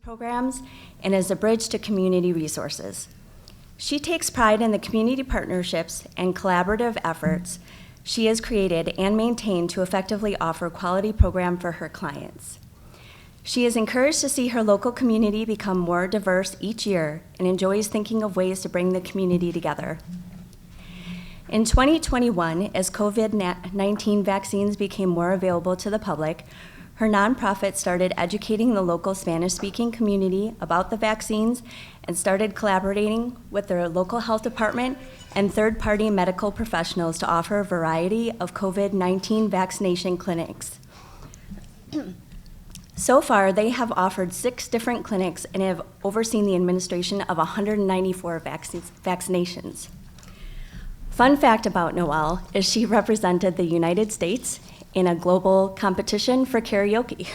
programs and is a bridge to community resources. She takes pride in the community partnerships and collaborative efforts she has created and maintained to effectively offer quality program for her clients. She is encouraged to see her local community become more diverse each year and enjoys thinking of ways to bring the community together. In 2021, as COVID-19 vaccines became more available to the public, her nonprofit started educating the local Spanish-speaking community about the vaccines and started collaborating with their local health department and third-party medical professionals to offer a variety of COVID-19 vaccination clinics. So far, they have offered 6 different clinics and have overseen the administration of 194 vaccinations. Fun fact about Noelle is she represented the United States in a global competition for karaoke.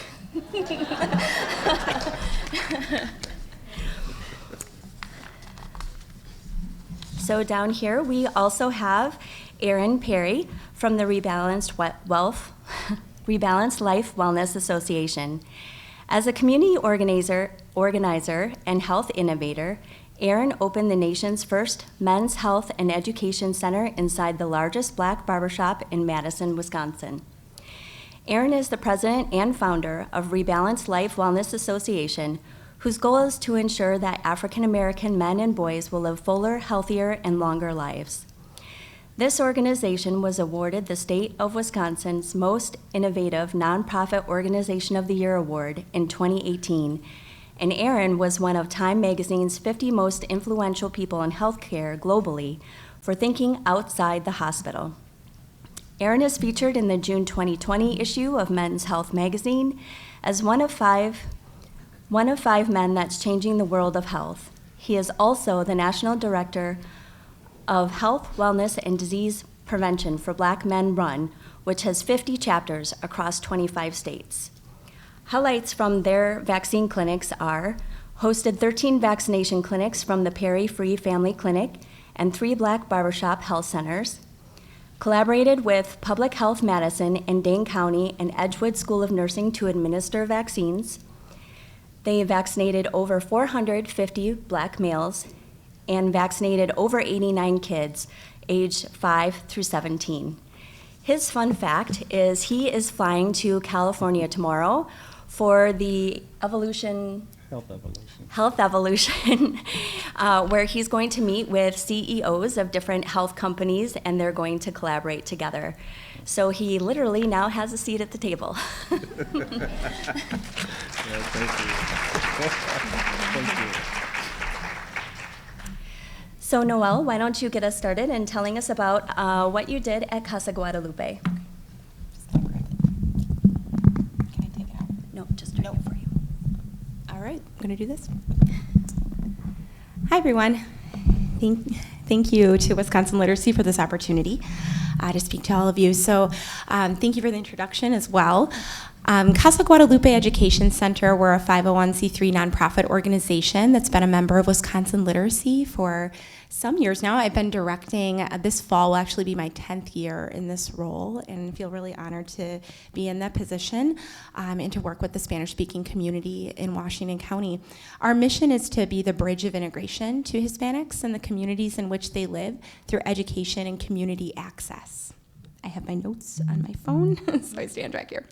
So down here, we also have Erin Perry from the Rebalanced Life Wellness Association. As a community organizer and health innovator, Erin opened the nation's first men's health and education center inside the largest Black barbershop in Madison, Wisconsin. Erin is the president and founder of Rebalanced Life Wellness Association, whose goal is to ensure that African American men and boys will live fuller, healthier, and longer lives. This organization was awarded the State of Wisconsin's Most Innovative Nonprofit Organization of the Year award in 2018, and Erin was one of Time Magazine's 50 most influential people in healthcare globally for thinking outside the hospital. Erin is featured in the June 2020 issue of Men's Health magazine as one of five men that's changing the world of health. He is also the National Director of Health, Wellness, and Disease Prevention for Black Men Run, which has 50 chapters across 25 states. Highlights from their vaccine clinics are hosted 13 vaccination clinics from the Perry Free Family Clinic and 3 Black barbershop health centers, collaborated with Public Health Madison and Dane County and Edgewood School of Nursing to administer vaccines. They vaccinated over 450 Black males and vaccinated over 89 kids aged 5 through 17. His fun fact is he is flying to California tomorrow for the Health Evolution, where he's going to meet with CEOs of different health companies, and they're going to collaborate together. So he literally now has a seat at the table. Yeah, thank you. Thank you. So Noelle, why don't you get us started in telling us about what you did at Casa Guadalupe? Can I take it out? No, just right here for you. All right, I'm going to do this. Hi, everyone. Thank you to Wisconsin Literacy for this opportunity to speak to all of you. So thank you for the introduction as well. Casa Guadalupe Education Center, we're a 501c3 nonprofit organization that's been a member of Wisconsin Literacy for some years now. I've been directing, this fall will actually be my 10th year in this role, and feel really honored to be in that position and to work with the Spanish-speaking community in Washington County. Our mission is to be the bridge of integration to Hispanics and the communities in which they live through education and community access. I have my notes on my phone, so I stand back here.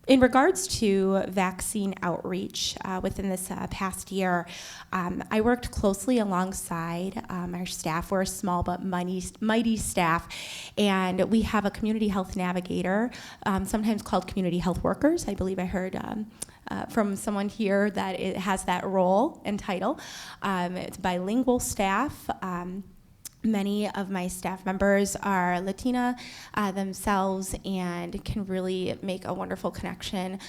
In regards to vaccine outreach within this past year, I worked closely alongside our staff. We're a small but mighty staff, and we have a community health navigator, sometimes called community health workers. I believe I heard from someone here that it has that role and title. It's bilingual staff. Many of my staff members are Latina themselves and can really make a wonderful connection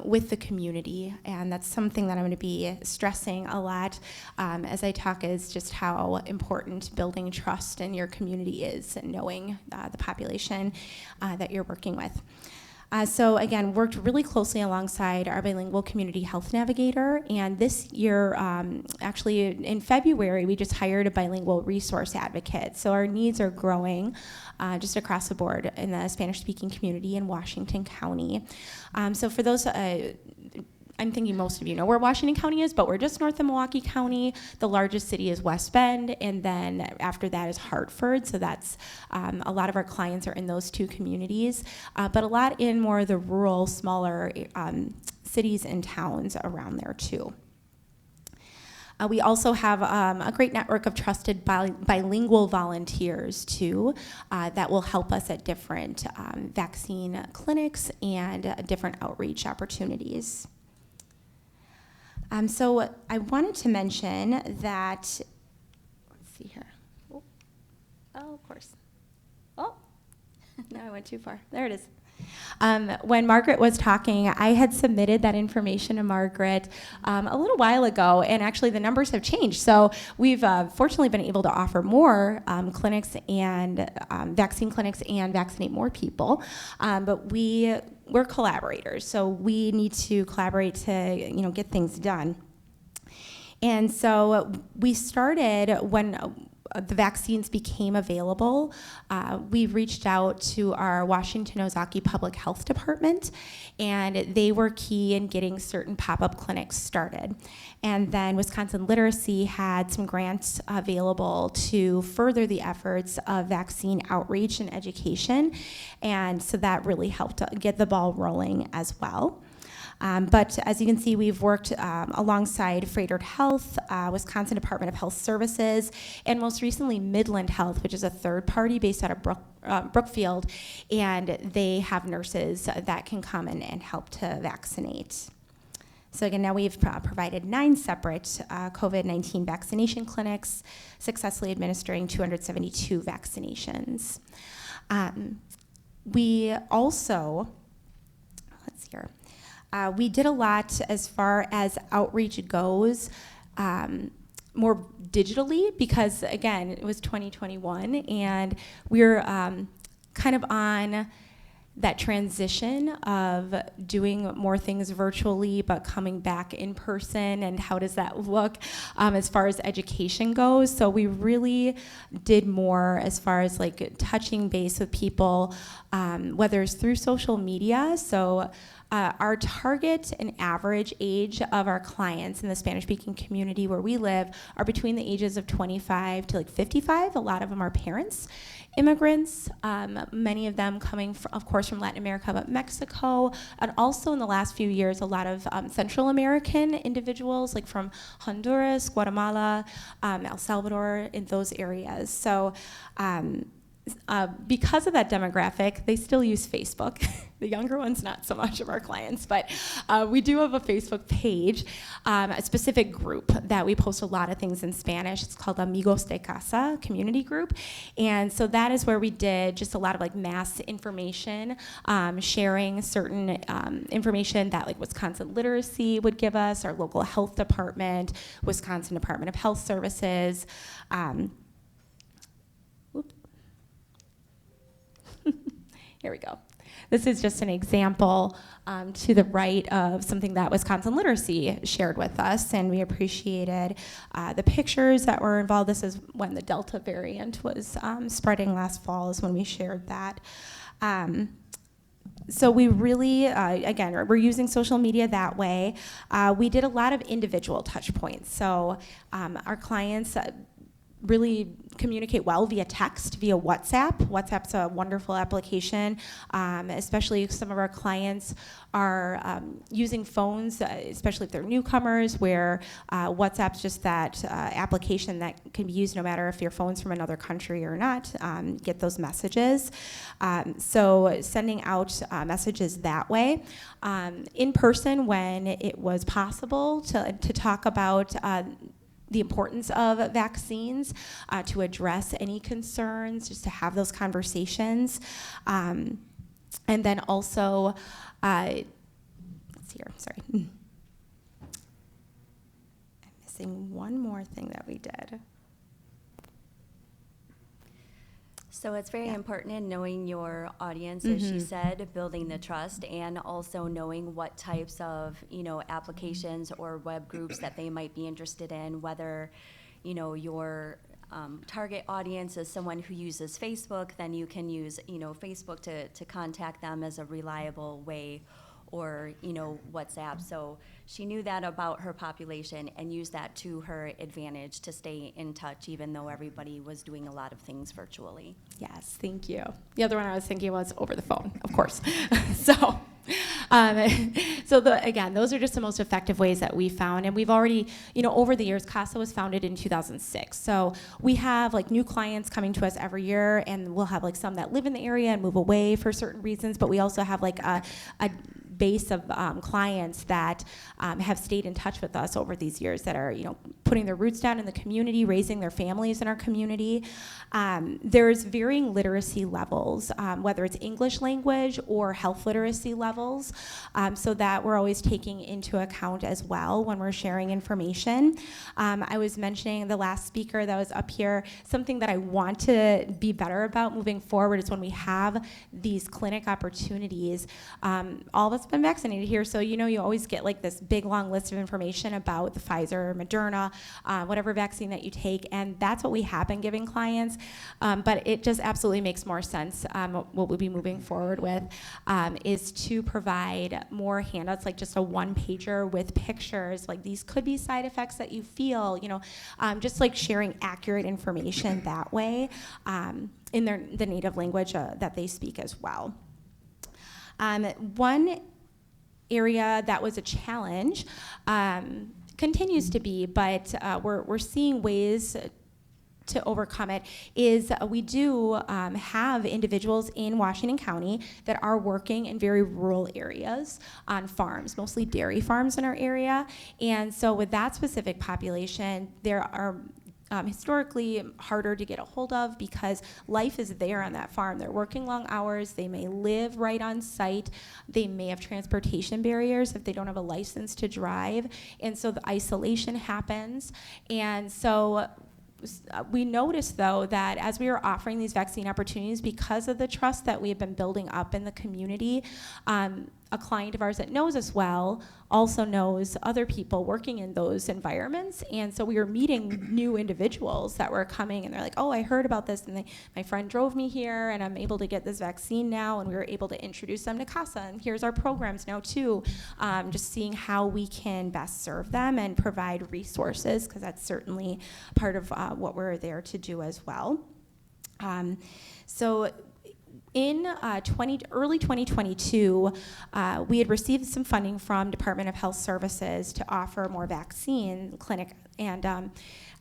with the community. And that's something that I'm going to be stressing a lot as I talk, is just how important building trust in your community is and knowing the population that you're working with. So again, worked really closely alongside our bilingual community health navigator, and this year, actually in February, we just hired a bilingual resource advocate. So our needs are growing just across the board in the Spanish-speaking community in Washington County. So for those I'm thinking most of you know where Washington County is, but we're just north of Milwaukee County. The largest city is West Bend, and then after that is Hartford. So that's a lot of our clients are in those two communities, but a lot in more of the rural, smaller cities and towns around there too. We also have a great network of trusted bilingual volunteers too that will help us at different vaccine clinics and different outreach opportunities. So I wanted to mention that, let's see here. Oh, of course. Oh, now I went too far. There it is. When Margaret was talking, I had submitted that information to Margaret a little while ago, and actually the numbers have changed. So we've fortunately been able to offer more clinics and vaccine clinics and vaccinate more people. But we're collaborators, so we need to collaborate to get things done. And so we started when the vaccines became available. We reached out to our Washington Ozaukee Public Health Department, and they were key in getting certain pop-up clinics started. And then Wisconsin Literacy had some grants available to further the efforts of vaccine outreach and education, and so that really helped get the ball rolling as well. But as you can see, we've worked alongside Froedtert Health, Wisconsin Department of Health Services, and most recently Midland Health, which is a third party based out of Brookfield, and they have nurses that can come in and help to vaccinate. So again, now we've provided 9 separate COVID-19 vaccination clinics, successfully administering 272 vaccinations. We also, let's see here. We did a lot as far as outreach goes, more digitally, because again, it was 2021, and we're kind of on that transition of doing more things virtually, but coming back in person, and how does that look as far as education goes. So we really did more as far as like touching base with people, whether it's through social media. So our target and average age of our clients in the Spanish-speaking community where we live are between the ages of 25 to like 55. A lot of them are parents, immigrants, many of them coming, of course, from Latin America, but Mexico, and also in the last few years, a lot of Central American individuals, like from Honduras, Guatemala, El Salvador, in those areas. So because of that demographic, they still use Facebook. The younger ones, not so much of our clients, but we do have a Facebook page, a specific group that we post a lot of things in Spanish. It's called Amigos de Casa Community Group. And so that is where we did just a lot of like mass information, sharing certain information that like Wisconsin Literacy would give us, our local health department, Wisconsin Department of Health Services. Here we go. This is just an example to the right of something that Wisconsin Literacy shared with us, and we appreciated the pictures that were involved. This is when the Delta variant was spreading last fall, is when we shared that. So we really, again, we're using social media that way. We did a lot of individual touch points. So our clients really communicate well via text, via WhatsApp. WhatsApp's a wonderful application, especially some of our clients are using phones, especially if they're newcomers, where WhatsApp's just that application that can be used no matter if your phone's from another country or not, get those messages. So sending out messages that way. In person, when it was possible to talk about the importance of vaccines, to address any concerns, just to have those conversations. And then also, let's see here, sorry. I'm missing one more thing that we did. So it's very important in knowing your audience, as she said, building the trust, and also knowing what types of, applications or web groups that they might be interested in, whether, your target audience is someone who uses Facebook, then you can use, Facebook to contact them as a reliable way. or, WhatsApp. So she knew that about her population and used that to her advantage to stay in touch, even though everybody was doing a lot of things virtually. Yes, thank you. The other one I was thinking was over the phone, of course. Again, those are just the most effective ways that we found. And we've already, over the years, CASA was founded in 2006. So we have like new clients coming to us every year, and we'll have like some that live in the area and move away for certain reasons. But we also have like a base of clients that have stayed in touch with us over these years, that are putting their roots down in the community, raising their families in our community. There's varying literacy levels, whether it's English language or health literacy levels, so that we're always taking into account as well when we're sharing information. I was mentioning the last speaker that was up here, something that I want to be better about moving forward is when we have these clinic opportunities. All of us been vaccinated here, so you always get like this big long list of information about the Pfizer, Moderna, whatever vaccine that you take, and that's what we have been giving clients. But it just absolutely makes more sense. What we'll be moving forward with is to provide more handouts, like just a one-pager with pictures. Like these could be side effects that you feel. Just like sharing accurate information that way in the native language that they speak as well. One area that was a challenge continues to be, but we're seeing ways to overcome it, is we do have individuals in Washington County that are working in very rural areas on farms, mostly dairy farms in our area. And so with that specific population, there are historically harder to get a hold of because life is there on that farm. They're working long hours. They may live right on site. They may have transportation barriers if they don't have a license to drive. And so the isolation happens. And so we noticed, though, that as we were offering these vaccine opportunities, because of the trust that we have been building up in the community, a client of ours that knows us well also knows other people working in those environments. And so we were meeting new individuals that were coming, and they're like, oh, I heard about this, and my friend drove me here, and I'm able to get this vaccine now. And we were able to introduce them to CASA, and here's our programs now, too. Just seeing how we can best serve them and provide resources, because that's certainly part of what we're there to do as well. In early 2022, we had received some funding from Department of Health Services to offer more vaccine clinic, and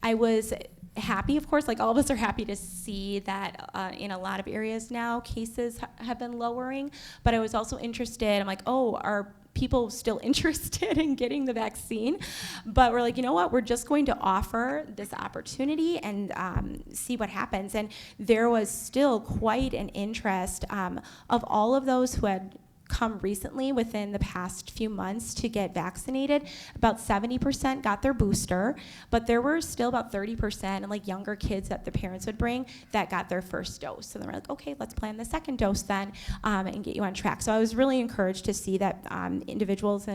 I was happy, of course, like all of us are happy to see that in a lot of areas now cases have been lowering, but I was also interested, I'm like, oh, are people still interested in getting the vaccine? But we're like, you know what, we're just going to offer this opportunity and see what happens. And there was still quite an interest of all of those who had come recently within the past few months to get vaccinated. About 70% got their booster, but there were still about 30% and like younger kids that the parents would bring that got their first dose. So then we're like, okay, let's plan the second dose then and get you on track. So I was really encouraged to see that individuals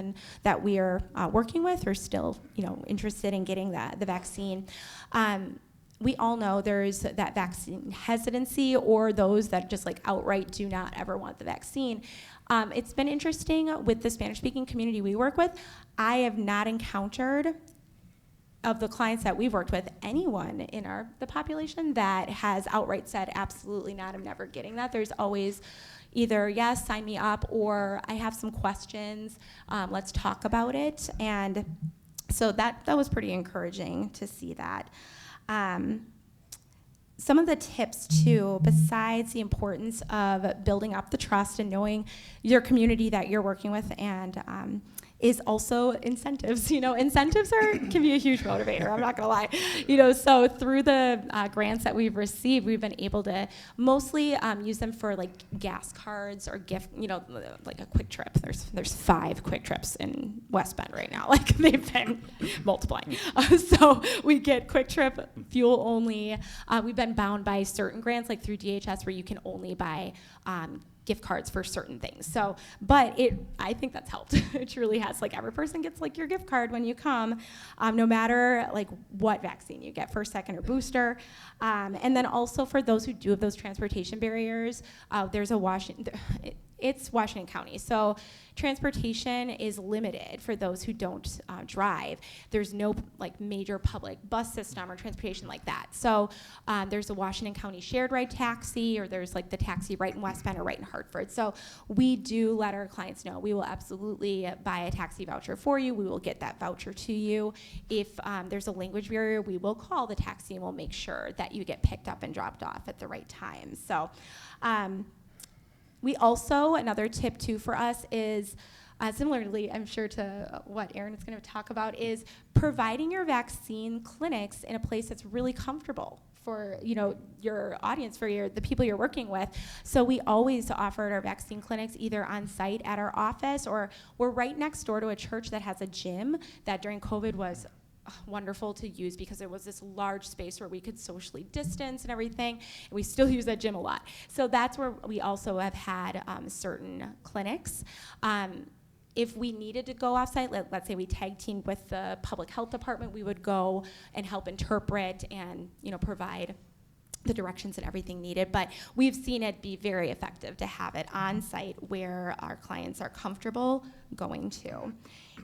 that we are working with are still interested in getting the vaccine. We all know there's that vaccine hesitancy, or those that just like outright do not ever want the vaccine. It's been interesting with the Spanish-speaking community we work with. I have not encountered, of the clients that we've worked with, anyone in the population that has outright said, absolutely not, I'm never getting that. There's always either, yes, sign me up, or I have some questions, let's talk about it. And so that was pretty encouraging to see that. Some of the tips, too, besides the importance of building up the trust and knowing your community that you're working with, and is also incentives. Incentives can be a huge motivator, I'm not gonna lie. So through the grants that we've received, we've been able to mostly use them for like gas cards or gift, like a Quick Trip. There's 5 Quick Trips in West Bend right now. Like they've been multiplying. So we get Quick Trip, fuel only. We've been bound by certain grants, like through DHS, where you can only buy gift cards for certain things. So, but I think that's helped. It truly has. Like every person gets like your gift card when you come, no matter like what vaccine you get, first, second, or booster. And then also for those who do have those transportation barriers, there's a Washington. It's Washington County. So transportation is limited for those who don't drive. There's no like major public bus system or transportation like that. So there's a Washington County shared ride taxi, or there's like the taxi right in West Bend or right in Hartford. So we do let our clients know we will absolutely buy a taxi voucher for you. We will get that voucher to you. If there's a language barrier, we will call the taxi and we'll make sure that you get picked up and dropped off at the right time. So we also, another tip too for us is, similarly, I'm sure to what Erin is going to talk about, is providing your vaccine clinics in a place that's really comfortable for your audience, for the people you're working with. So we always offered our vaccine clinics either on site at our office, or we're right next door to a church that has a gym that during COVID was wonderful to use because there was this large space where we could socially distance and everything, and we still use that gym a lot. So that's where we also have had certain clinics. If we needed to go offsite, let's say we tag teamed with the public health department, we would go and help interpret and provide the directions and everything needed. But we've seen it be very effective to have it on site where our clients are comfortable going to.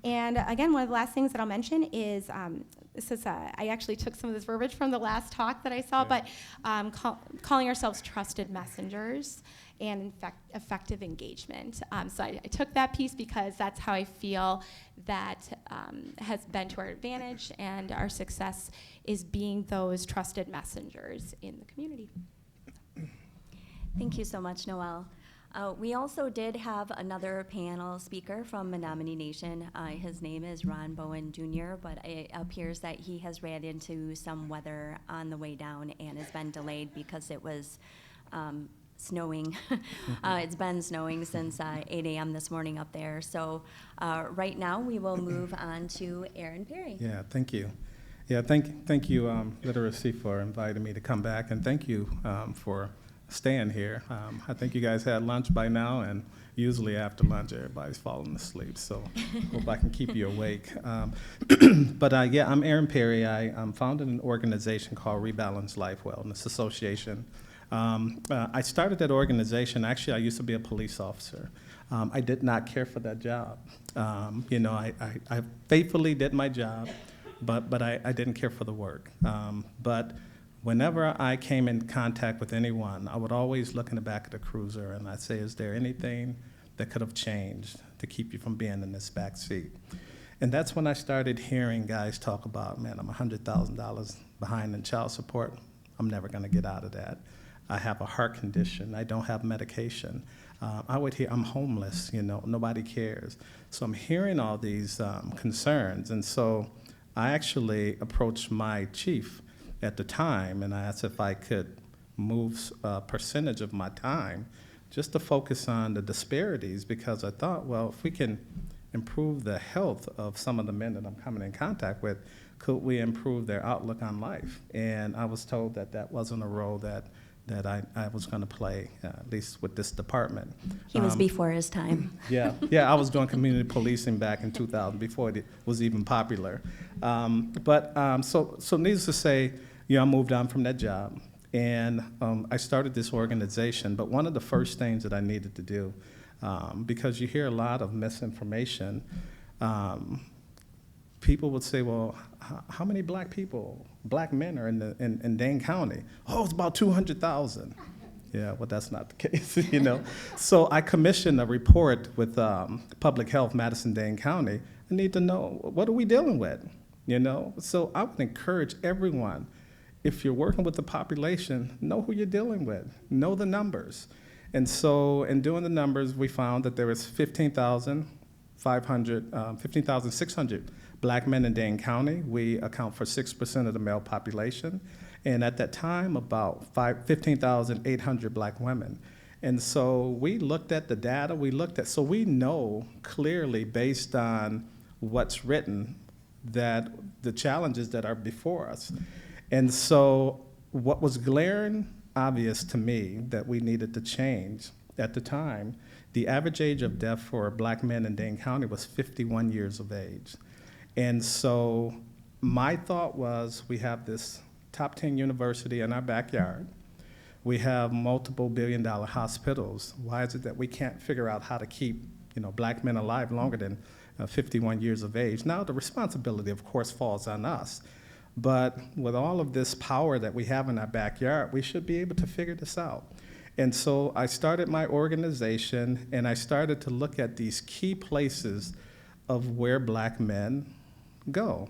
And again, one of the last things that I'll mention is, I actually took some of this verbiage from the last talk that I saw, but calling ourselves trusted messengers and effective engagement. So I took that piece because that's how I feel that has been to our advantage, and our success is being those trusted messengers in the community. Thank you so much, Noelle. We also did have another panel speaker from Menominee Nation. His name is Ron Bowen Jr., but it appears that he has ran into some weather on the way down and has been delayed because it was snowing. It's been snowing since 8 a.m. this morning up there. So right now we will move on to Aaron Perry. Yeah, thank you. Yeah, thank you, Literacy, for inviting me to come back, and thank you for staying here. I think you guys had lunch by now, and usually after lunch everybody's falling asleep, so hope I can keep you awake. But yeah, I'm Aaron Perry. I founded an organization called Rebalance Life Wellness Association. I started that organization, actually I used to be a police officer. I did not care for that job. I faithfully did my job, but I didn't care for the work. But whenever I came in contact with anyone, I would always look in the back of the cruiser and I'd say, is there anything that could have changed to keep you from being in this back seat? And that's when I started hearing guys talk about, man, I'm $100,000 behind in child support. I'm never gonna get out of that. I have a heart condition. I don't have medication. I would hear, I'm homeless, nobody cares. So I'm hearing all these concerns. And so I actually approached my chief at the time, and I asked if I could move a percentage of my time just to focus on the disparities, because I thought, well, if we can improve the health of some of the men that I'm coming in contact with, could we improve their outlook on life? And I was told that that wasn't a role that I was going to play, at least with this department. He was before his time. Yeah, I was doing community policing back in 2000, before it was even popular. So needless to say, I moved on from that job, and I started this organization. But one of the first things that I needed to do, because you hear a lot of misinformation, people would say, well, how many black men are in Dane County? Oh, it's about 200,000. Yeah, well, that's not the case, So I commissioned a report with Public Health, Madison-Dane County. I need to know, what are we dealing with, So I would encourage everyone, if you're working with the population, know who you're dealing with, know the numbers. And so in doing the numbers, we found that there was 15,600 black men in Dane County. We account for 6% of the male population. And at that time, about 15,800 black women. And so we looked at the data, so we know clearly based on what's written that the challenges that are before us. And so what was glaring obvious to me that we needed to change at the time, the average age of death for black men in Dane County was 51 years of age. And so my thought was, we have this top 10 university in our backyard. We have multiple billion-dollar hospitals. Why is it that we can't figure out how to keep, black men alive longer than 51 years of age? Now, the responsibility, of course, falls on us. But with all of this power that we have in our backyard, we should be able to figure this out. And so I started my organization, and I started to look at these key places of where black men go.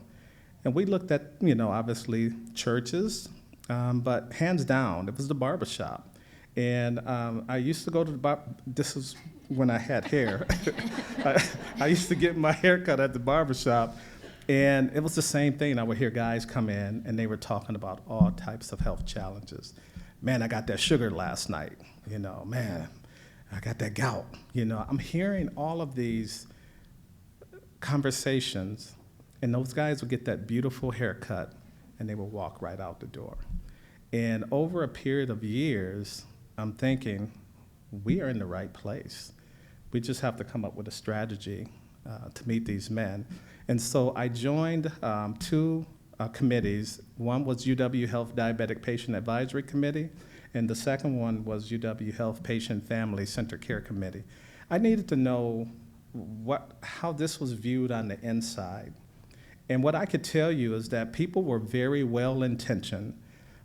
And we looked at, obviously churches, but hands down, it was the barbershop. And I used to go to the this is when I had hair. I used to get my hair cut at the barbershop, and it was the same thing. I would hear guys come in, and they were talking about all types of health challenges. Man, I got that sugar last night. Man, I got that gout. I'm hearing all of these conversations, and those guys would get that beautiful haircut, and they would walk right out the door. And over a period of years, I'm thinking, we are in the right place. We just have to come up with a strategy to meet these men. And so I joined two committees. One was UW Health Diabetic Patient Advisory Committee, and the second one was UW Health Patient Family Center Care Committee. I needed to know how this was viewed on the inside. And what I could tell you is that people were very well-intentioned,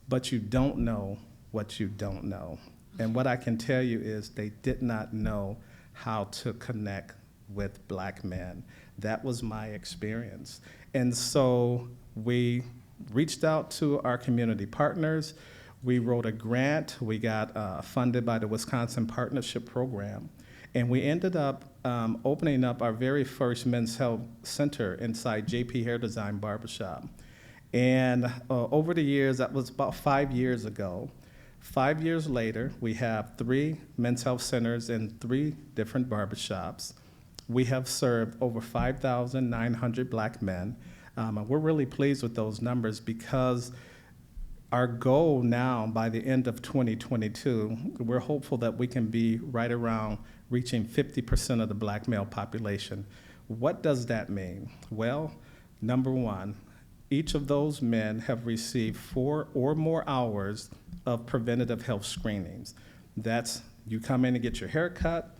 but you don't know what you don't know. And what I can tell you is they did not know how to connect with black men. That was my experience. And so we reached out to our community partners. We wrote a grant. We got funded by the Wisconsin Partnership Program. And we ended up opening up our very first men's health center inside JP Hair Design Barbershop. And over the years, that was about 5 years ago. 5 years later, we have 3 men's health centers in 3 different barbershops. We have served over 5,900 black men. We're really pleased with those numbers because our goal now, by the end of 2022, we're hopeful that we can be right around reaching 50% of the black male population. What does that mean? Well, number one, each of those men have received 4 or more hours of preventative health screenings. That's, you come in and get your hair cut,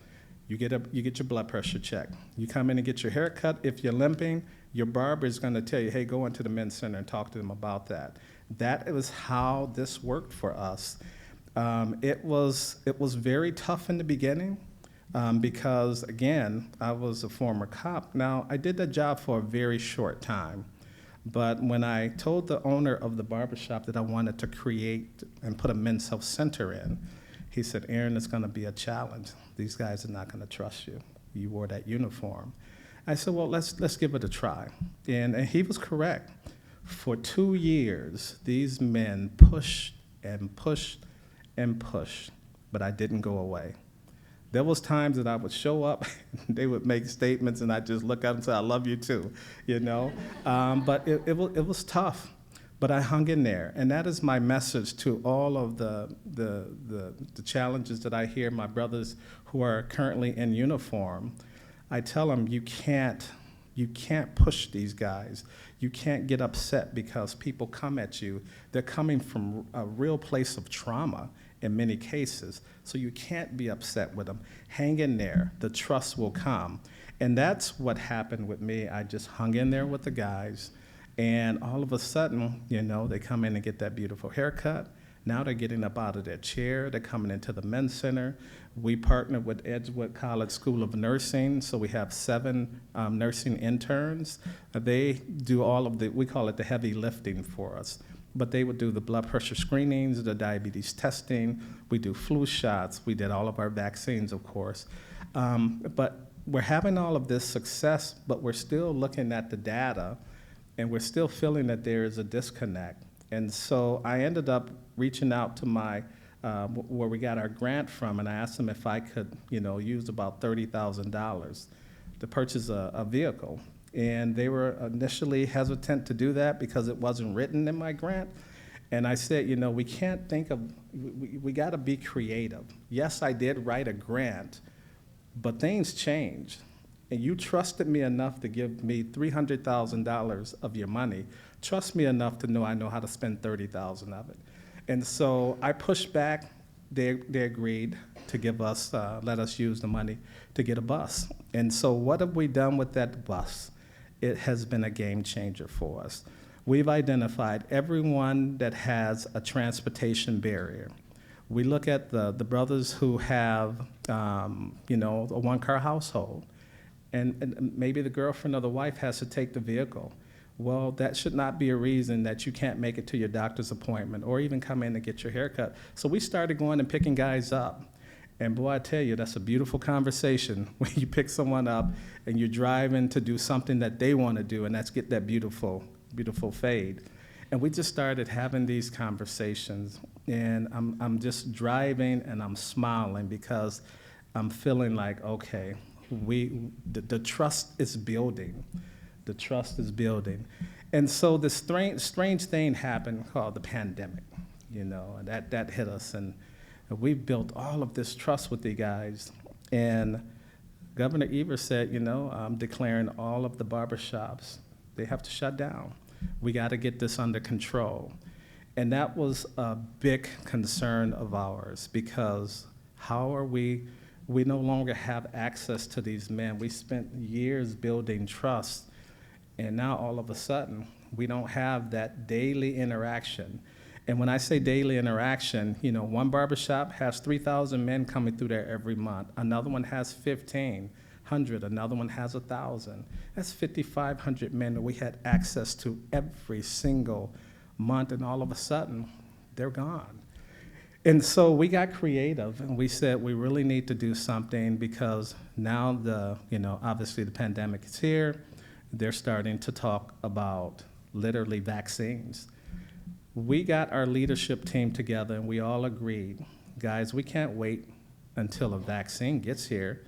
you get your blood pressure checked. You come in and get your hair cut. If you're limping, your barber is going to tell you, hey, go into the men's center and talk to them about that. That was how this worked for us. It was very tough in the beginning because, again, I was a former cop. Now, I did that job for a very short time. But when I told the owner of the barbershop that I wanted to create and put a men's health center in, he said, Aaron, it's going to be a challenge. These guys are not going to trust you. You wore that uniform. I said, well, let's give it a try. And he was correct. For 2 years, these men pushed and pushed and pushed, but I didn't go away. There was times that I would show up, they would make statements, and I'd just look at them and say, I love you too, But it was tough, but I hung in there. And that is my message to all of the challenges that I hear my brothers who are currently in uniform. I tell them, you can't push these guys. You can't get upset because people come at you. They're coming from a real place of trauma in many cases. So you can't be upset with them. Hang in there. The trust will come. And that's what happened with me. I just hung in there with the guys. And all of a sudden, they come in and get that beautiful haircut. Now they're getting up out of their chair. They're coming into the men's center. We partnered with Edgewood College School of Nursing, so we have 7 nursing interns. They do all of we call it the heavy lifting for us. But they would do the blood pressure screenings, the diabetes testing. We do flu shots. We did all of our vaccines, of course. But we're having all of this success, but we're still looking at the data, and we're still feeling that there is a disconnect. And so I ended up reaching out to where we got our grant from, and I asked them if I could, use about $30,000 to purchase a vehicle. And they were initially hesitant to do that because it wasn't written in my grant. And I said, we can't think of, we got to be creative. Yes, I did write a grant, but things changed. And you trusted me enough to give me $300,000 of your money. Trust me enough to know I know how to spend $30,000 of it. And so I pushed back, they agreed to give us, let us use the money to get a bus. And so what have we done with that bus? It has been a game changer for us. We've identified everyone that has a transportation barrier. We look at the brothers who have, you know, a one-car household, and maybe the girlfriend or the wife has to take the vehicle. Well, that should not be a reason that you can't make it to your doctor's appointment or even come in and get your hair cut. So we started going and picking guys up. And boy, I tell you, that's a beautiful conversation when you pick someone up and you're driving to do something that they want to do, and that's get that beautiful, beautiful fade. And we just started having these conversations, and I'm just driving and I'm smiling because I'm feeling like, okay, the trust is building. The trust is building. And so this strange thing happened called the pandemic, you know, and that hit us. And we've built all of this trust with the guys. And Governor Evers said, you know, I'm declaring all of the barbershops, they have to shut down. We got to get this under control. And that was a big concern of ours because how are we no longer have access to these men. We spent years building trust, and now all of a sudden, we don't have that daily interaction. And when I say daily interaction, you know, one barbershop has 3,000 men coming through there every month. Another one has 1,500. Another one has 1,000. That's 5,500 men that we had access to every single month, and all of a sudden, they're gone. And so we got creative, and we said we really need to do something because now obviously the pandemic is here. They're starting to talk about literally vaccines. We got our leadership team together, and we all agreed, guys, we can't wait until a vaccine gets here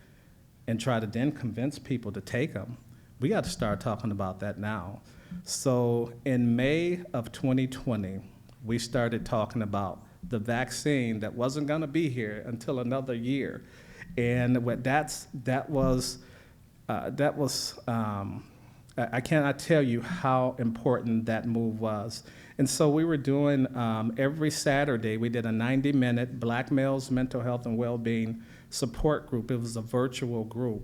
and try to then convince people to take them. We got to start talking about that now. So in May of 2020, we started talking about the vaccine that wasn't going to be here until another year. And I cannot tell you how important that move was. And so we were doing, every Saturday, we did a 90-minute Black Males Mental Health and Wellbeing support group. It was a virtual group.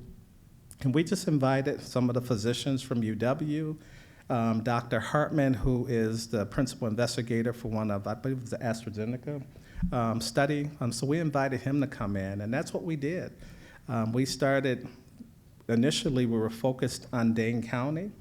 And we just invited some of the physicians from UW, Dr. Hartman, who is the principal investigator for one of, I believe it was the AstraZeneca study. So we invited him to come in, and that's what we did. We started, initially we were focused on Dane County.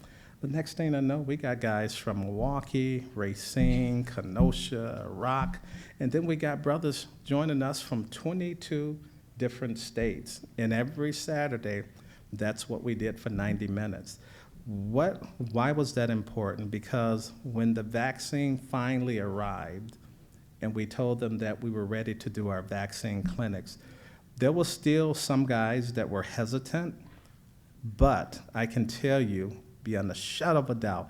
The next thing I know, we got guys from Milwaukee, Racine, Kenosha, Rock, and then we got brothers joining us from 22 different states. And every Saturday, that's what we did for 90 minutes. Why was that important? Because when the vaccine finally arrived and we told them that we were ready to do our vaccine clinics, there was still some guys that were hesitant, but I can tell you beyond a shadow of a doubt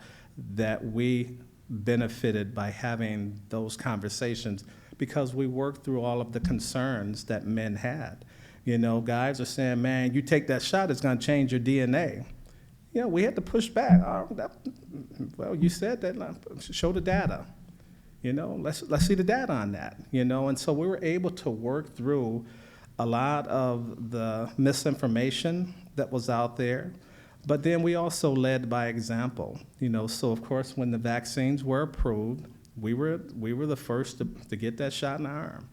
that we benefited by having those conversations because we worked through all of the concerns that men had. You know, guys are saying, man, you take that shot, it's gonna change your DNA. You know, we had to push back. Well, you said that, show the data. You know, let's see the data on that, you know? And so we were able to work through a lot of the misinformation that was out there, but then we also led by example, you know? So of course, when the vaccines were approved, we were the first to get that shot in the arm.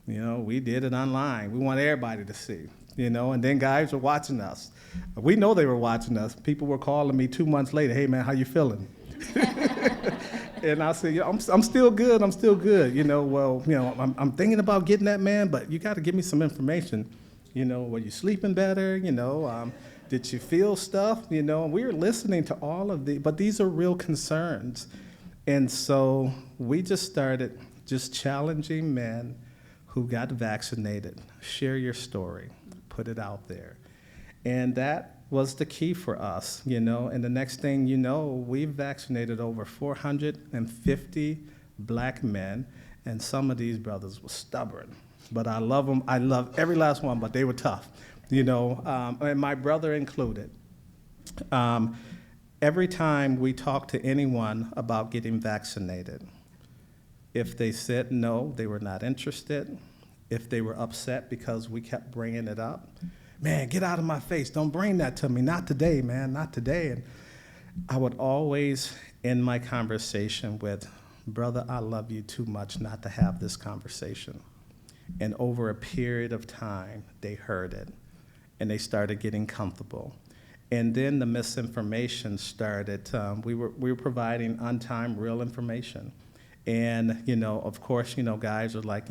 You know, we did it online. We want everybody to see. You know, and then guys were watching us. We know they were watching us. People were calling me 2 months later, hey man, how you feeling? And I said, yeah, I'm still good, I'm still good. You know, well, you know, I'm thinking about getting that, man, but you gotta give me some information. You know, were you sleeping better? You know, did you feel stuff? You know, we were listening to all of but these are real concerns. And so we just started just challenging men who got vaccinated. Share your story. Put it out there. And that was the key for us, you know, and the next thing you know, we've vaccinated over 450 black men, and some of these brothers were stubborn, but I love them. I love every last one, but they were tough, you know, and my brother included. Every time we talked to anyone about getting vaccinated, if they said no, they were not interested, if they were upset because we kept bringing it up. Man, get out of my face. Don't bring that to me. Not today, man, not today. And I would always end my conversation with, brother, I love you too much not to have this conversation. And over a period of time, they heard it, and they started getting comfortable. And then the misinformation started. We were providing on-time, real information. And, of course, guys are like,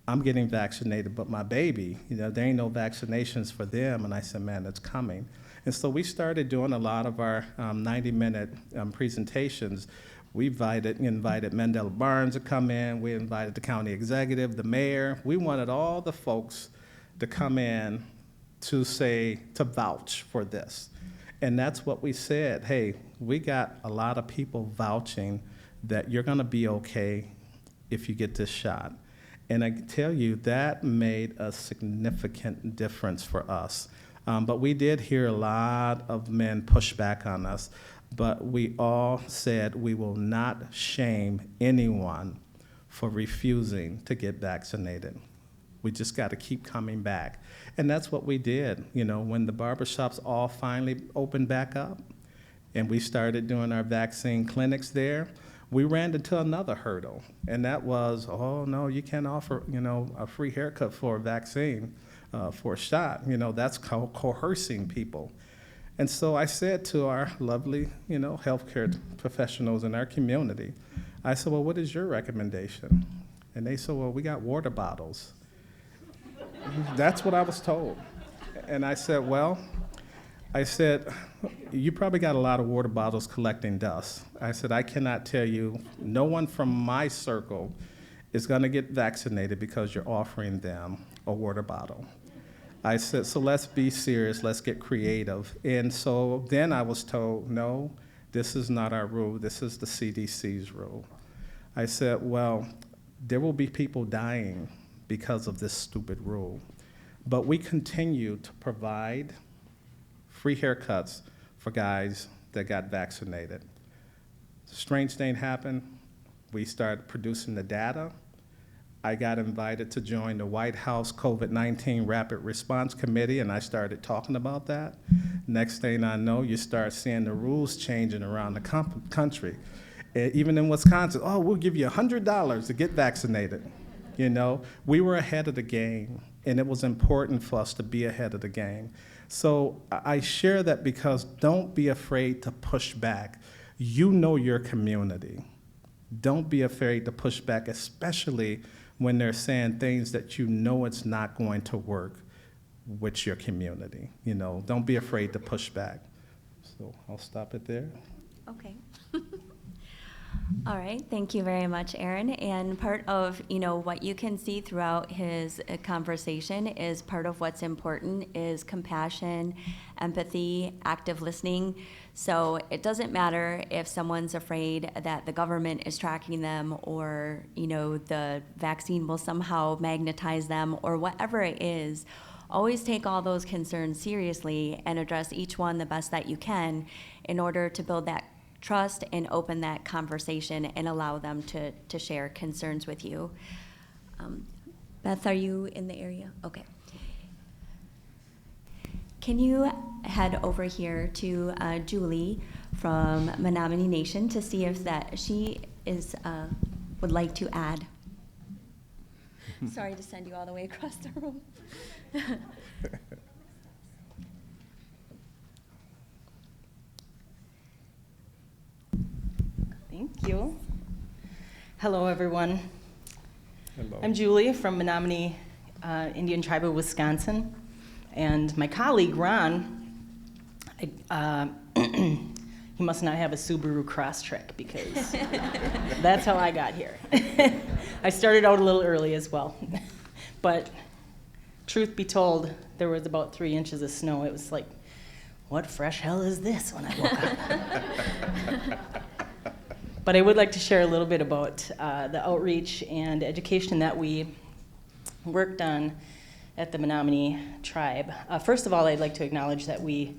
I'm getting vaccinated, but my baby, there ain't no vaccinations for them. And I said, man, it's coming. And so we started doing a lot of our 90-minute presentations. We invited Mandela Barnes to come in. We invited the county executive, the mayor. We wanted all the folks to come in to vouch for this. And that's what we said. Hey, we got a lot of people vouching that you're gonna be okay if you get this shot. And I can tell you that made a significant difference for us. But we did hear a lot of men push back on us, but we all said we will not shame anyone for refusing to get vaccinated. We just got to keep coming back. And that's what we did. When the barbershops all finally opened back up and we started doing our vaccine clinics there, we ran into another hurdle. And that was, oh, no, you can't offer, a free haircut for a vaccine, for a shot. That's coercing people. And so I said to our lovely, healthcare professionals in our community, I said, well, what is your recommendation? And they said, well, we got water bottles. That's what I was told. And I said, you probably got a lot of water bottles collecting dust. I said, I cannot tell you, no one from my circle is gonna get vaccinated because you're offering them a water bottle. I said, so let's be serious, let's get creative. And so then I was told, no, this is not our rule, this is the CDC's rule. I said, well, there will be people dying because of this stupid rule. But we continue to provide free haircuts for guys that got vaccinated. The strange thing happened. We started producing the data. I got invited to join the White House COVID-19 Rapid Response Committee, and I started talking about that. Next thing I know, you start seeing the rules changing around the country. Even in Wisconsin, oh, we'll give you $100 to get vaccinated. We were ahead of the game, and it was important for us to be ahead of the game. So I share that because don't be afraid to push back. You know your community. Don't be afraid to push back, especially when they're saying things that it's not going to work with your community. Don't be afraid to push back. So I'll stop it there. Okay. All right, thank you very much, Aaron. And part of, what you can see throughout his conversation is part of what's important is compassion, empathy, active listening. So it doesn't matter if someone's afraid that the government is tracking them or, the vaccine will somehow magnetize them or whatever it is. Always take all those concerns seriously and address each one the best that you can in order to build that trust and open that conversation and allow them to share concerns with you. Beth, are you in the area? Okay. Can you head over here to Julie from Menominee Nation to see if that she is would like to add? Sorry to send you all the way across the room. Thank you. Hello, everyone. Hello. I'm Julie from Menominee Indian Tribe of Wisconsin, and my colleague Ron, he must not have a Subaru Crosstrek because that's how I got here. I started out a little early as well, but truth be told, there was about 3 inches of snow. It was like, what fresh hell is this when I woke up? But I would like to share a little bit about the outreach and education that we worked on at the Menominee Tribe. First of all, I'd like to acknowledge that we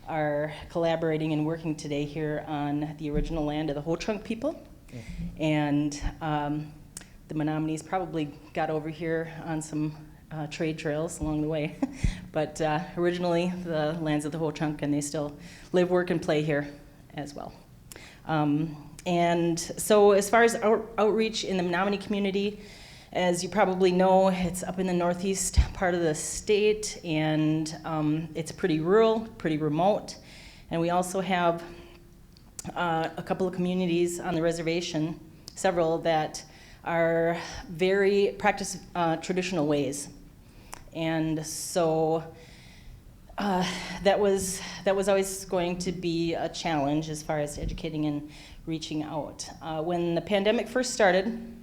are collaborating and working today here on the original land of the Ho-Chunk people. And the Menominees probably got over here on some trade trails along the way. But originally the lands of the Ho-Chunk, and they still live, work, and play here as well. And so as far as outreach in the Menominee community, as you probably know, it's up in the northeast part of the state, and it's pretty rural, pretty remote. And we also have a couple of communities on the reservation, several that are practice traditional ways. And so that was always going to be a challenge as far as educating and reaching out. When the pandemic first started,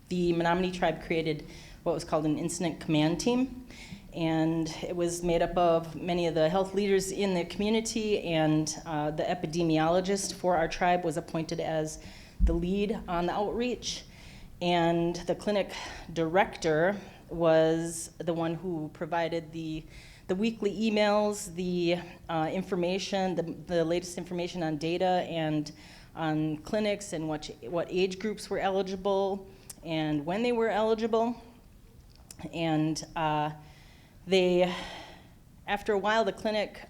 the Menominee tribe created what was called an incident command team, and it was made up of many of the health leaders in the community, and the epidemiologist for our tribe was appointed as the lead on the outreach, and the clinic director was the one who provided the weekly emails, the information, the latest information on data and on clinics and what age groups were eligible and when they were eligible. And after a while, the clinic,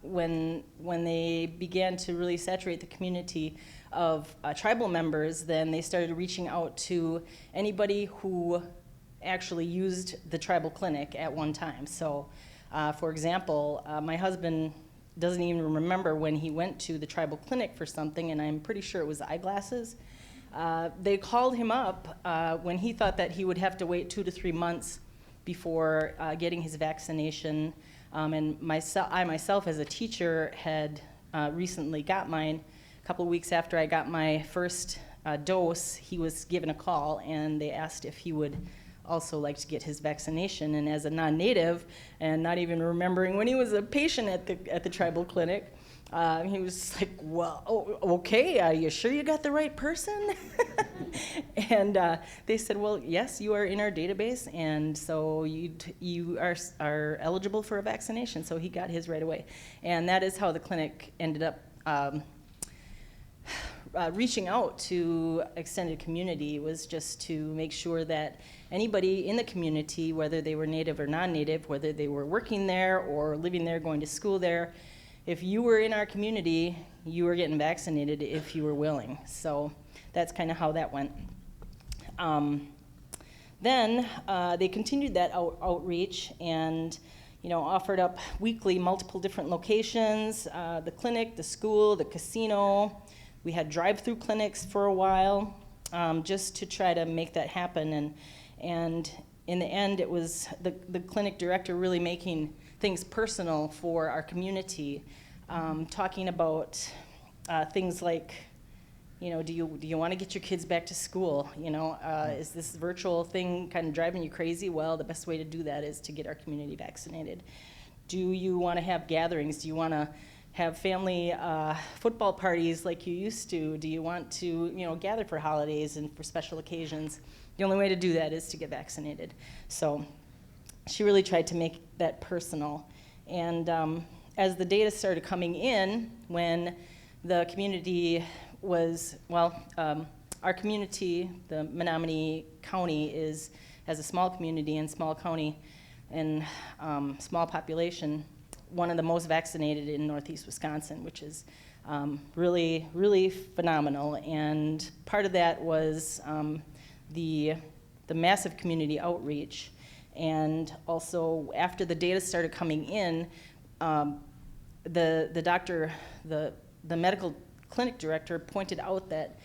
when they began to really saturate the community of tribal members, then they started reaching out to anybody who actually used the tribal clinic at one time. So, for example, my husband doesn't even remember when he went to the tribal clinic for something, and I'm pretty sure it was eyeglasses. They called him up when he thought that he would have to wait 2 to 3 months before getting his vaccination. And I myself, as a teacher, had recently got mine. A couple of weeks after I got my first dose, he was given a call, and they asked if he would also like to get his vaccination. And as a non-native, and not even remembering when he was a patient at the tribal clinic, he was like, well, okay, are you sure you got the right person? And they said, well, yes, you are in our database, and so you are eligible for a vaccination. So he got his right away. And that is how the clinic ended up reaching out to extended community, was just to make sure that anybody in the community, whether they were native or non-native, whether they were working there or living there, going to school there, if you were in our community, you were getting vaccinated if you were willing. So that's kind of how that went. Then they continued that outreach and offered up weekly multiple different locations, the clinic, the school, the casino. We had drive-through clinics for a while, just to try to make that happen. And in the end, it was the clinic director really making things personal for our community, talking about things like, do you want to get your kids back to school? Is this virtual thing kind of driving you crazy? Well, the best way to do that is to get our community vaccinated. Do you want to have gatherings? Do you want to have family football parties like you used to? Do you want to, gather for holidays and for special occasions? The only way to do that is to get vaccinated. So she really tried to make that personal. And as the data started coming in, when the community was, our community, the Menominee County, has a small community and small county and small population, one of the most vaccinated in Northeast Wisconsin, which is really, really phenomenal. And part of that was the massive community outreach. And also, after the data started coming in, the doctor, the medical clinic director pointed out that,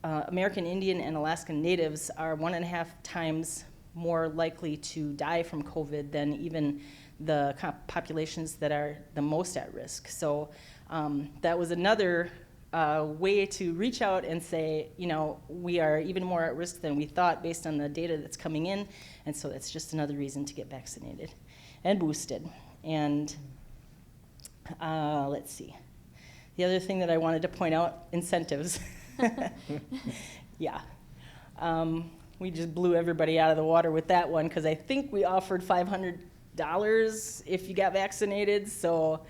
American Indian and Alaskan Natives are 1.5 times more likely to die from COVID than even the populations that are the most at risk. So that was another way to reach out and say, we are even more at risk than we thought based on the data that's coming in, and so that's just another reason to get vaccinated and boosted. And let's see. The other thing that I wanted to point out, incentives. Yeah. We just blew everybody out of the water with that one, because I think we offered $500 if you got vaccinated, so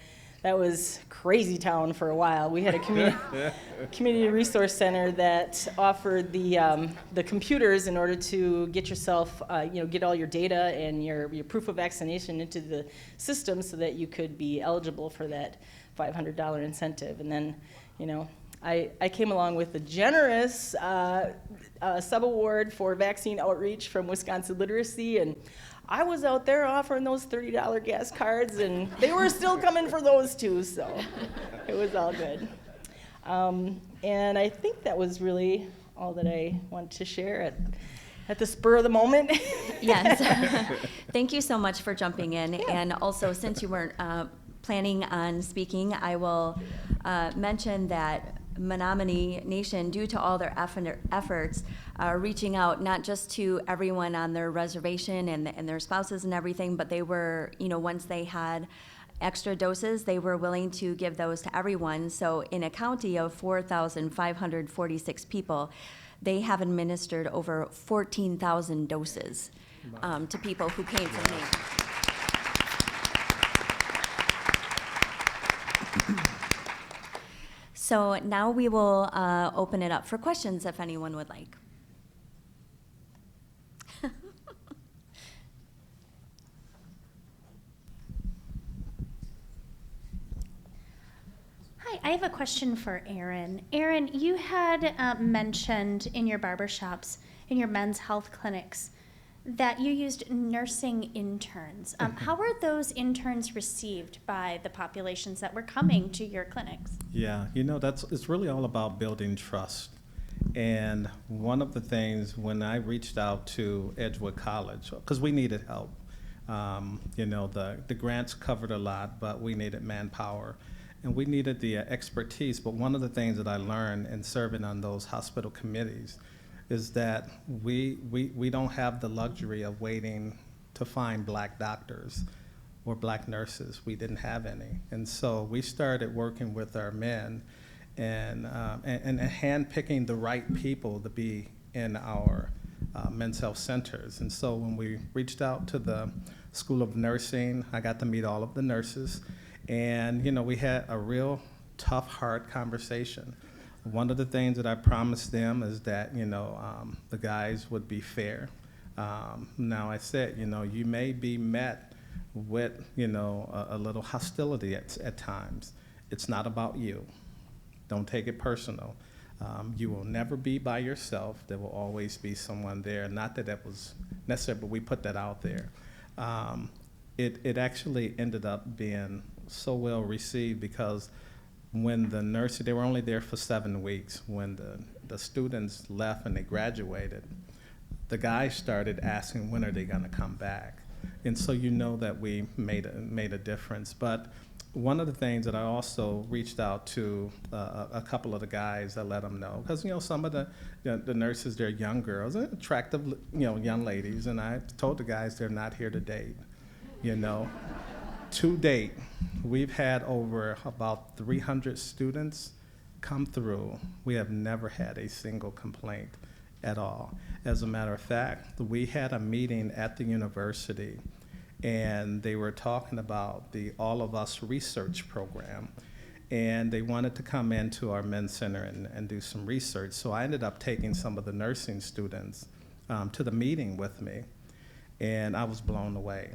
that was crazy town for a while. We had a community resource center that offered the computers in order to get yourself, get all your data and your proof of vaccination into the system so that you could be eligible for that $500 incentive. And then, I came along with a generous sub-award for vaccine outreach from Wisconsin Literacy, and I was out there offering those $30 gas cards, and they were still coming for those too, so it was all good. And I think that was really all that I wanted to share at the spur of the moment. Yes. Thank you so much for jumping in. Yeah. And also, since you weren't planning on speaking, I will mention that Menominee Nation, due to all their efforts, reaching out not just to everyone on their reservation and their spouses and everything, but they were, once they had extra doses, they were willing to give those to everyone. So in a county of 4,546 people, they have administered over 14,000 doses to people who came from Maine. So now we will open it up for questions if anyone would like. Hi, I have a question for Erin. Erin, you had mentioned in your barbershops, in your men's health clinics, that you used nursing interns. How were those interns received by the populations that were coming to your clinics? Yeah, it's really all about building trust. And one of the things when I reached out to Edgewood College, because we needed help, the grants covered a lot, but we needed manpower. And we needed the expertise. But one of the things that I learned in serving on those hospital committees is that we don't have the luxury of waiting to find black doctors or black nurses. We didn't have any. And so we started working with our men and handpicking the right people to be in our men's health centers. And so when we reached out to the School of Nursing, I got to meet all of the nurses. And, we had a real tough, hard conversation. One of the things that I promised them is that, the guys would be fair. Now I said, you may be met with, a little hostility at times. It's not about you. Don't take it personal. You will never be by yourself. There will always be someone there. Not that that was necessary, but we put that out there. It actually ended up being so well received because when the nurses, they were only there for 7 weeks. When the students left and they graduated, the guys started asking, when are they going to come back? And so that we made a difference. But one of the things that I also reached out to a couple of the guys, I let them know, because some of the nurses, they're young girls, attractive young ladies, and I told the guys they're not here to date. To date, we've had over about 300 students come through. We have never had a single complaint at all. As a matter of fact, we had a meeting at the university, and they were talking about the All of Us research program, and they wanted to come into our men's center and do some research. So I ended up taking some of the nursing students to the meeting with me, and I was blown away.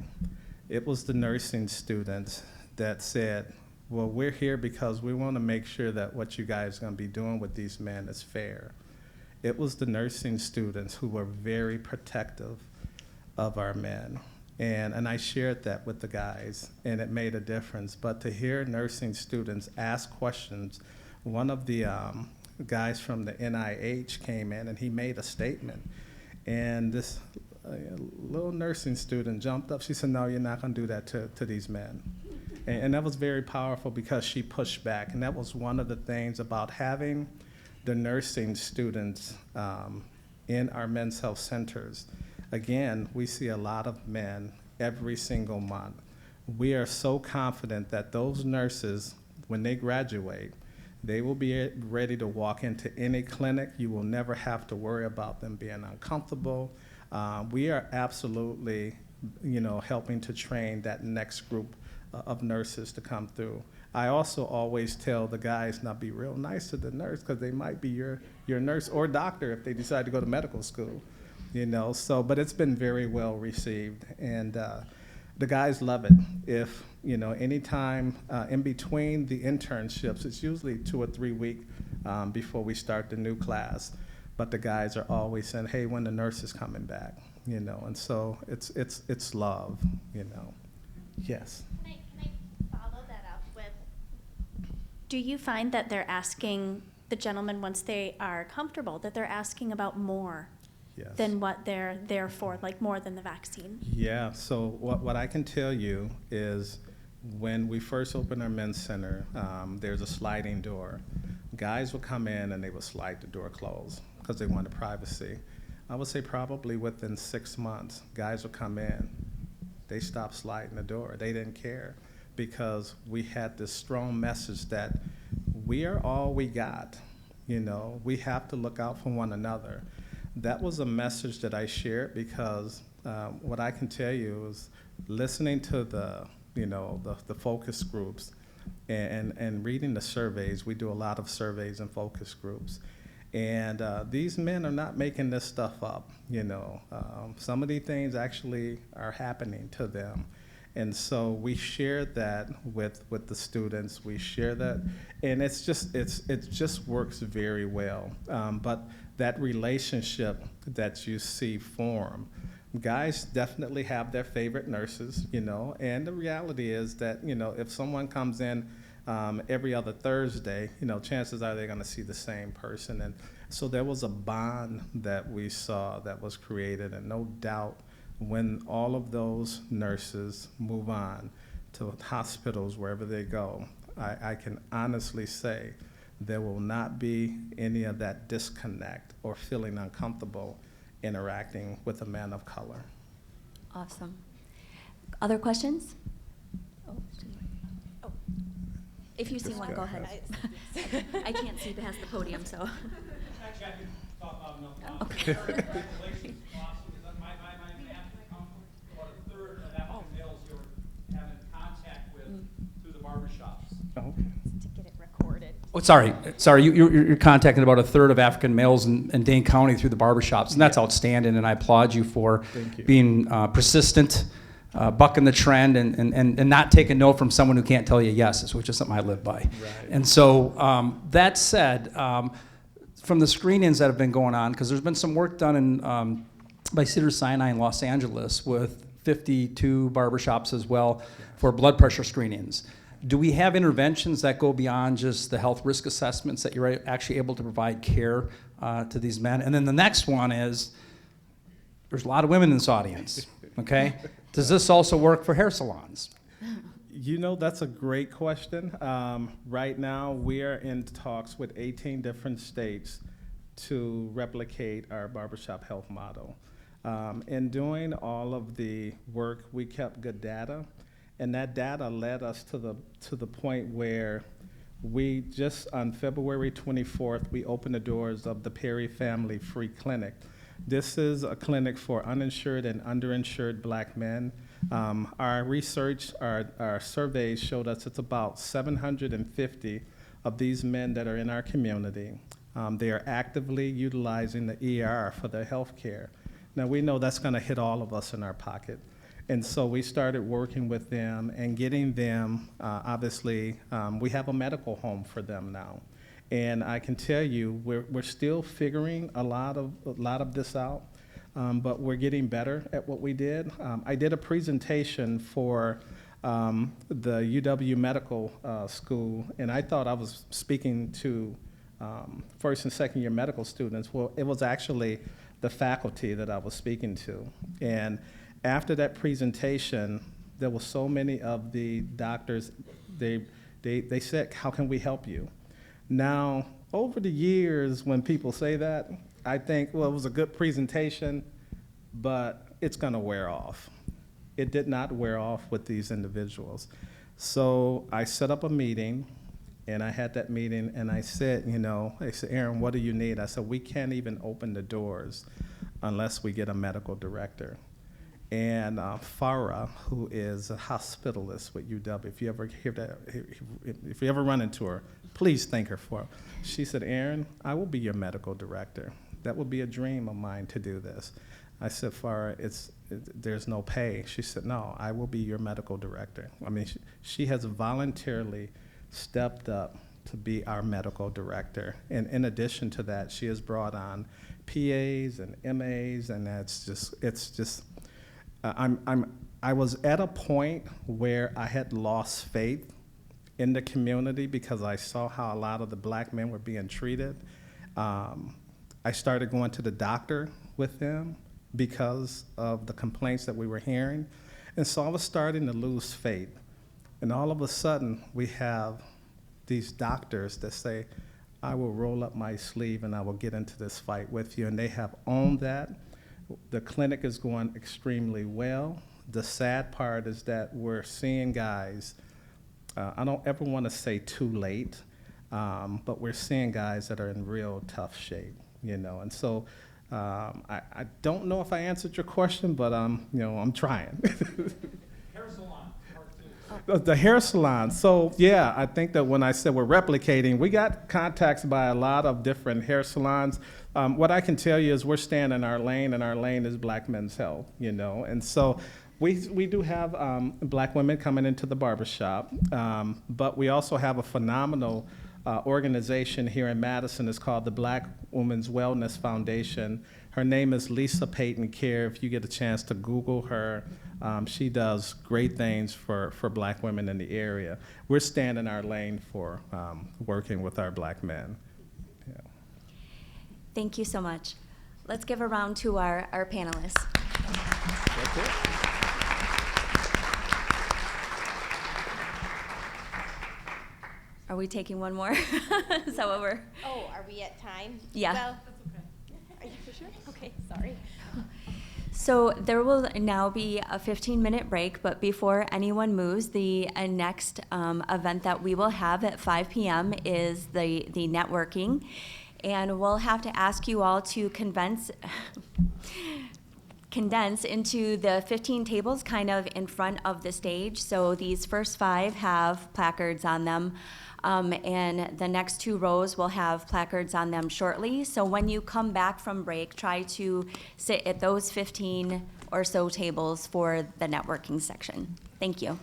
It was the nursing students that said, well, we're here because we want to make sure that what you guys are going to be doing with these men is fair. It was the nursing students who were very protective of our men. And I shared that with the guys, and it made a difference. But to hear nursing students ask questions, one of the guys from the NIH came in and he made a statement. And this little nursing student jumped up. She said, no, you're not going to do that to these men. And that was very powerful because she pushed back. And that was one of the things about having the nursing students in our men's health centers. Again, we see a lot of men every single month. We are so confident that those nurses, when they graduate, they will be ready to walk into any clinic. You will never have to worry about them being uncomfortable. We are absolutely, helping to train that next group of nurses to come through. I also always tell the guys, now be real nice to the nurse, because they might be your nurse or doctor if they decide to go to medical school, you know. So, but it's been very well received, and the guys love it. If, you know, anytime in between the internships, it's usually 2 or 3 weeks before we start the new class, but the guys are always saying, hey, when the nurse is coming back, you know, and so it's love, you know. Yes. Can I follow that up with, do you find that they're asking, the gentlemen, once they are comfortable, that they're asking about more Yes. than what they're there for, like more than the vaccine? Yeah, so what I can tell you is when we first opened our men's center, there's a sliding door. Guys would come in and they would slide the door closed because they wanted privacy. I would say probably within 6 months, guys would come in, they stopped sliding the door. They didn't care because we had this strong message that we are all we got. You know, we have to look out for one another. That was a message that I shared because what I can tell you is listening to the focus groups and reading the surveys. We do a lot of surveys and focus groups. And these men are not making this stuff up, you know. Some of these things actually are happening to them. And so we shared that with the students. We share that, and it just works very well. But that relationship that you see form, guys definitely have their favorite nurses, you know. And the reality is that, you know, if someone comes in every other Thursday, you know, chances are they're going to see the same person. And so there was a bond that we saw that was created, and no doubt when all of those nurses move on to hospitals, wherever they go, I can honestly say there will not be any of that disconnect or feeling uncomfortable interacting with a man of color. Awesome. Other questions? Oh. If you see Just one, go go ahead. I can't see past the podium, so. Actually, I can talk about enough. Okay. Congratulations, awesome. Because my math come about a third of African males you're having contact with through the barbershops. Okay. To get it recorded. Oh, sorry. You're contacting about a third of African males in Dane County through the barbershops, and that's outstanding, and I applaud you for Thank you. being persistent, bucking the trend, and not taking no from someone who can't tell you yes, which is something I live by. Right. And so that said, from the screenings that have been going on, because there's been some work done by Cedars-Sinai in Los Angeles with 52 barbershops as well for blood pressure screenings. Do we have interventions that go beyond just the health risk assessments that you're actually able to provide care to these men? And then the next one is, there's a lot of women in this audience, okay? Does this also work for hair salons? You know, that's a great question. Right now, we are in talks with 18 different states to replicate our barbershop health model. In doing all of the work, we kept good data, and that data led us to the point where we just, on February 24th, we opened the doors of the Perry Family Free Clinic. This is a clinic for uninsured and underinsured Black men. Our research, our surveys showed us it's about 750 of these men that are in our community. They are actively utilizing the ER for their health care. Now, we know that's going to hit all of us in our pocket. And so we started working with them and getting them, obviously, we have a medical home for them now. And I can tell you, we're still figuring a lot of this out. But we're getting better at what we did. I did a presentation for the UW Medical School, and I thought I was speaking to first and second year medical students. Well, it was actually the faculty that I was speaking to. And after that presentation, there were so many of the doctors, they said, how can we help you? Now, over the years, when people say that, I think, well, it was a good presentation, but it's going to wear off. It did not wear off with these individuals. So I set up a meeting, and I had that meeting, and I said, Aaron, what do you need? I said, we can't even open the doors unless we get a medical director. and Farah, who is a hospitalist with UW. If you ever hear that, if you ever run into her, please thank her for it. She said, Aaron, I will be your medical director. That would be a dream of mine to do this. I said, Farah, there's no pay. She said, no, I will be your medical director. I mean, she has voluntarily stepped up to be our medical director. And in addition to that, she has brought on PAs and MAs, and I was at a point where I had lost faith in the community because I saw how a lot of the black men were being treated. I started going to the doctor with them because of the complaints that we were hearing. And so I was starting to lose faith. And all of a sudden, we have these doctors that say, I will roll up my sleeve and I will get into this fight with you. And they have owned that. The clinic is going extremely well. The sad part is that we're seeing guys, I don't ever want to say too late, but we're seeing guys that are in real tough shape, you know. And so I don't know if I answered your question, but you know, I'm trying. Hair salon, part two. The hair salon. So yeah, I think that when I said we're replicating, we got contacts by a lot of different hair salons. What I can tell you is we're staying in our lane, and our lane is Black men's health, you know. And so we do have black women coming into the barbershop, but we also have a phenomenal organization here in Madison. It's called the Black Women's Wellness Foundation. Her name is Lisa Payton Care. If you get a chance to Google her, she does great things for black women in the area. We're staying in our lane for working with our black men. Yeah. Thank you so much. Let's give a round to our panelists. That's it. Are we taking one more? Is that what we're? Oh, are we at time? Yeah. Well, are you for sure? Okay, sorry. So there will now be a 15-minute break, but before anyone moves, the next event that we will have at 5 p.m. is the networking. And we'll have to ask you all to condense into the 15 tables kind of in front of the stage. So these first 5 have placards on them. And the next 2 rows will have placards on them shortly. So when you come back from break, try to sit at those 15 or so tables for the networking section. Thank you.